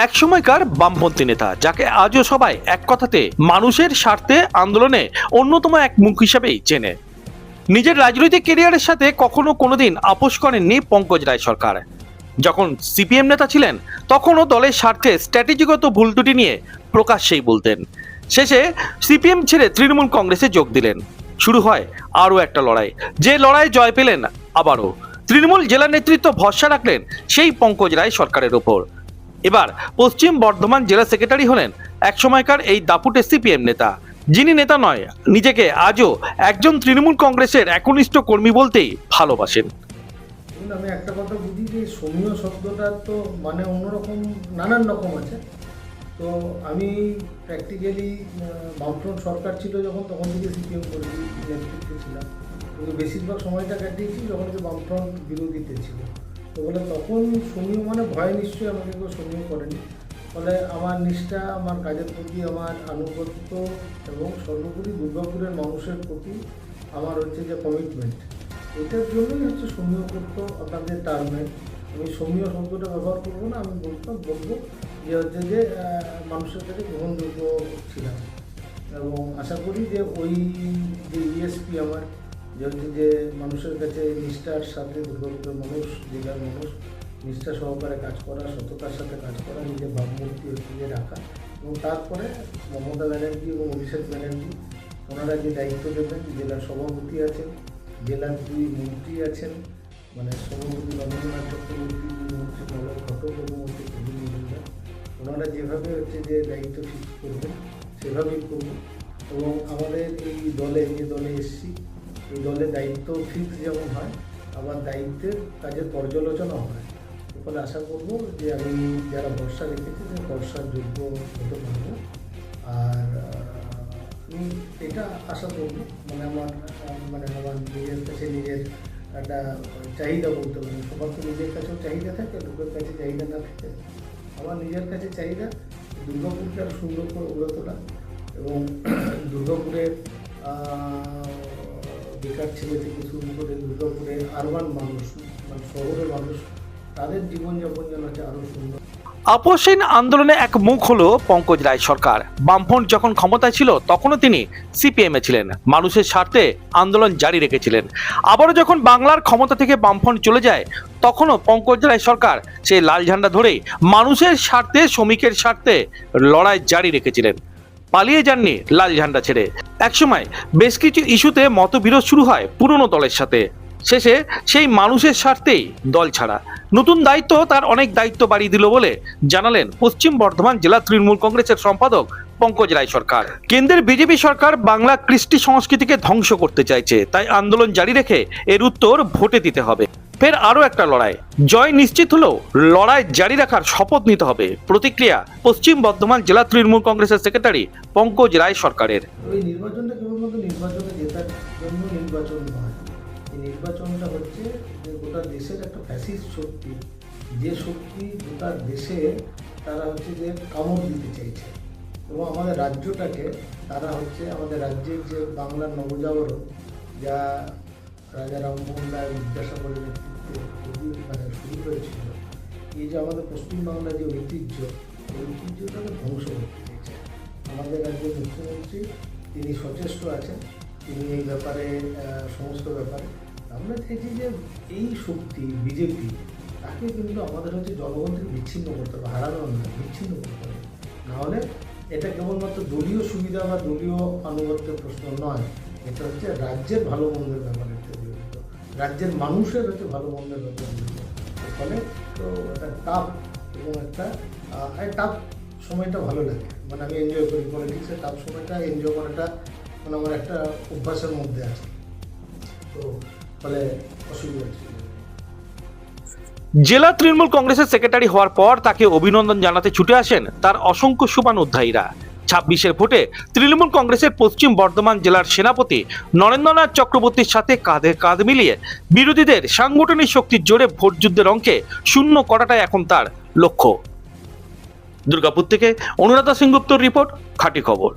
একসময়কার বামপন্থী নেতা, যাকে আজও সবাই এক কথাতে মানুষের স্বার্থে আন্দোলনে অন্যতম এক মুখ হিসেবেই চেনে। নিজের রাজনৈতিক ক্যারিয়ারের সাথে কখনো কোনোদিন আপোষ করেননি পঙ্কজ রায় সরকার। যখন সিপিএম নেতা ছিলেন তখনও দলের স্বার্থে স্ট্র্যাটেজিগত ভুল ত্রুটি নিয়ে প্রকাশ্যেই বলতেন। শেষে সিপিএম ছেড়ে তৃণমূল কংগ্রেসে যোগ দিলেন। শুরু হয় আরও একটা লড়াই, যে লড়াই জয় পেলেন আবারও। তৃণমূল জেলা নেতৃত্ব ভরসা রাখলেন সেই পঙ্কজ রায় সরকারের ওপর। এবার পশ্চিম বর্ধমান জেলা সেক্রেটারি হলেন একসময়কার এই দাপুটে সিপিএম নেতা, যিনি নেতা নয়, নিজেকে আজও একজন তৃণমূল কংগ্রেসের একনিষ্ঠ কর্মী বলতেই ভালোবাসেন। আমি একটা কথা বুঝি যে সৌম্য শব্দটা তো মানে অন্যরকম নানান রকম আছে। তো আমি প্র্যাকটিক্যালি বামফ্রন্ট সরকার ছিল যখন, তখন থেকে সিপিএম কর্মী নেতৃত্বে ছিলাম, কিন্তু বেশিরভাগ সময়টা কাটিয়েছি যখন যে বামফ্রন্ট বিরোধীতে ছিল। তো বলে তখন সৌম্য মানে ভয়, নিশ্চয়ই আমাকে কেউ সৌম্য করেনি। ফলে আমার নিষ্ঠা, আমার কাজের প্রতি আমার আনুগত্য এবং সর্বোপরি দুর্গাপুরের মানুষের প্রতি আমার হচ্ছে যে কমিটমেন্ট, এটার জন্যই হচ্ছে সৌম্য করতো আপনাদের টার্মে। আমি সৌম্য শব্দটা ব্যবহার করবো না, আমি বলবো যে হচ্ছে যে মানুষের কাছে গ্রহণযোগ্য ছিলাম। এবং আশা করি যে ওই যে ইএসপি আমার, যে হচ্ছে যে মানুষের কাছে নিষ্ঠার সাথে দুর্গাপুরের মানুষ, জেলার মানুষ নিষ্ঠা সহকারে কাজ করা, সততার সাথে কাজ করা, নিজের ভাবমূর্তি হচ্ছে যে রাখা। এবং তারপরে মমতা ব্যানার্জি এবং অভিষেক ব্যানার্জি ওনারা যে দায়িত্ব দেবেন, জেলার সভাপতি আছেন, জেলার 2 মন্ত্রী আছেন, মানে সভাপতি রবীন্দ্রনাথ চক্রবর্তী, 2 মন্ত্রী নলয় ঘটক এবং মন্ত্রী কবি মজুমদার, ওনারা যেভাবে হচ্ছে যে দায়িত্ব ফিক্স করবেন সেভাবেই করব। এবং আমাদের এই দলে, যে দলে এসছি, এই দলে দায়িত্ব ফিক্স যেমন হয়, আবার দায়িত্বের কাজের পর্যালোচনাও হয়। ফলে আশা করব যে আমি যারা ভরসা রেখেছি যে ভরসার যোগ্য হতে পারবো। আর আমি এটা আশা করব, মানে আমার নিজের কাছে নিজের একটা চাহিদা বলতে পারি। সবার তো নিজের কাছেও চাহিদা থাকে, লোকের কাছে চাহিদা না থাকে। আমার নিজের কাছে চাহিদা দুর্গাপুরকে আরও সুন্দর করে গড়ে তোলা এবং দুর্গাপুরের বেকার ছেলে থেকে শুরু করে দুর্গাপুরের আরবান মানুষ, মানে শহরের মানুষ, তাদের জীবনযাপন যেন হচ্ছে আরও সুন্দর। আপোষহীন আন্দোলনে এক মুখ হলো পঙ্কজ রায় সরকার। বামফ্রন্ট যখন ক্ষমতায় ছিল তখনও তিনি সিপিএমে ছিলেন, মানুষের স্বার্থে আন্দোলন জারি রেখেছিলেন। আবারও যখন বাংলার ক্ষমতা থেকে বামফ্রন্ট চলে যায় তখনও পঙ্কজ রায় সরকার সেই লাল ঝান্ডা ধরেই মানুষের স্বার্থে, শ্রমিকের স্বার্থে লড়াই জারি রেখেছিলেন। পালিয়ে যাননি লাল ঝান্ডা ছেড়ে। একসময় বেশ কিছু ইস্যুতে মতবিরোধ শুরু হয় পুরনো দলের সাথে, শেষে সেই মানুষের স্বার্থেই দল ছাড়া। নতুন দায়িত্ব তার অনেক দায়িত্ব বাড়িয়ে দিল বলে জানালেন পশ্চিম বর্ধমান জেলা তৃণমূল কংগ্রেসের সম্পাদক পঙ্কজ রায় সরকার। কেন্দ্রের বিজেপি সরকার বাংলা কৃষ্টি সংস্কৃতিকে ধ্বংস করতে চাইছে, তাই আন্দোলন জারি রেখে এর উত্তর ভোটে দিতে হবে। ফের আরও একটা লড়াই, জয় নিশ্চিত হলেও লড়াই জারি রাখার শপথ নিতে হবে। প্রতিক্রিয়া পশ্চিম বর্ধমান জেলা তৃণমূল কংগ্রেসের সেক্রেটারি পঙ্কজ রায় সরকারের। ওই নির্বাচনটা কেবলমাত্র নির্বাচনে জেতার জন্য নির্বাচন নয়, এই নির্বাচনটা হচ্ছে যে গোটা দেশের একটা ফ্যাসিস্ট শক্তি, যে শক্তি গোটা দেশে তারা হচ্ছে যে কামড় দিতে চাইছে। এবং আমাদের রাজ্যটাকে তারা হচ্ছে, আমাদের রাজ্যের যে বাংলার নবজাগরণ, যা রাজা রামমোহন রায়, বিদ্যাসাগরের নেতৃত্বে শুরু হয়েছিল, এই যে আমাদের পশ্চিমবাংলার যে ঐতিহ্য, এই ঐতিহ্যটাকে ধ্বংস করতে চাইছে। আমাদের রাজ্যের মুখ্যমন্ত্রী তিনি সচেষ্ট আছেন, তিনি এই ব্যাপারে সমস্ত ব্যাপারে আমরা চাইছি যে এই শক্তি বিজেপি, তাকে কিন্তু আমাদের হচ্ছে জনগণ থেকে বিচ্ছিন্ন করতে হবে, হারানো নয়, বিচ্ছিন্ন করতে হবে। নাহলে এটা কেবলমাত্র দলীয় সুবিধা বা দলীয় আনুগত্যের প্রশ্ন নয়, এটা হচ্ছে রাজ্যের ভালো মন্দের ব্যাপারে জড়িত, রাজ্যের মানুষের হচ্ছে ভালো মন্দের ব্যাপারে জড়িত। ফলে তো একটা টাফ এবং একটা টাফ সময়টা ভালো লাগে, মানে আমি এনজয় করি পলিটিক্সের টাফ সময়টা এনজয় করাটা, মানে আমার একটা অভ্যাসের মধ্যে আছে। তো ফলে অসুবিধা হচ্ছে। জেলা তৃণমূল কংগ্রেসের সেক্রেটারি হওয়ার পর তাকে অভিনন্দন জানাতে ছুটে আসেন তার অসংখ্য শুভানুধ্যায়ীরা। 26-এর ভোটে তৃণমূল কংগ্রেসের পশ্চিম বর্ধমান জেলার সেনাপতি নরেন্দ্রনাথ চক্রবর্তীর সাথে কাঁধে কাঁধ মিলিয়ে বিরোধীদের সাংগঠনিক শক্তির জোরে ভোটযুদ্ধের অঙ্কে শূন্য করাটাই এখন তার লক্ষ্য। দুর্গাপুর থেকে অনুরাধা সেনগুপ্তর রিপোর্ট, খাঁটি খবর।